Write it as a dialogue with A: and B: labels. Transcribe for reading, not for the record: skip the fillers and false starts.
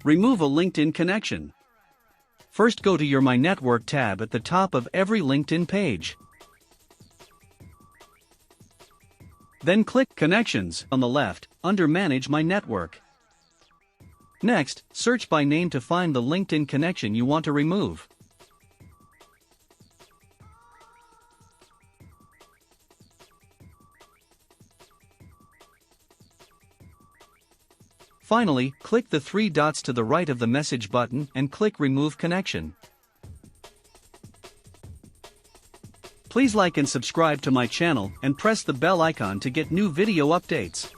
A: Remove a LinkedIn connection. First, go to your My Network tab at the top of every LinkedIn page. Then click Connections on the left, under Manage My Network. Next, search by name to find the LinkedIn connection you want to remove. Finally, click the three dots to the right of the message button and click Remove Connection. Please like and subscribe to my channel and press the bell icon to get new video updates.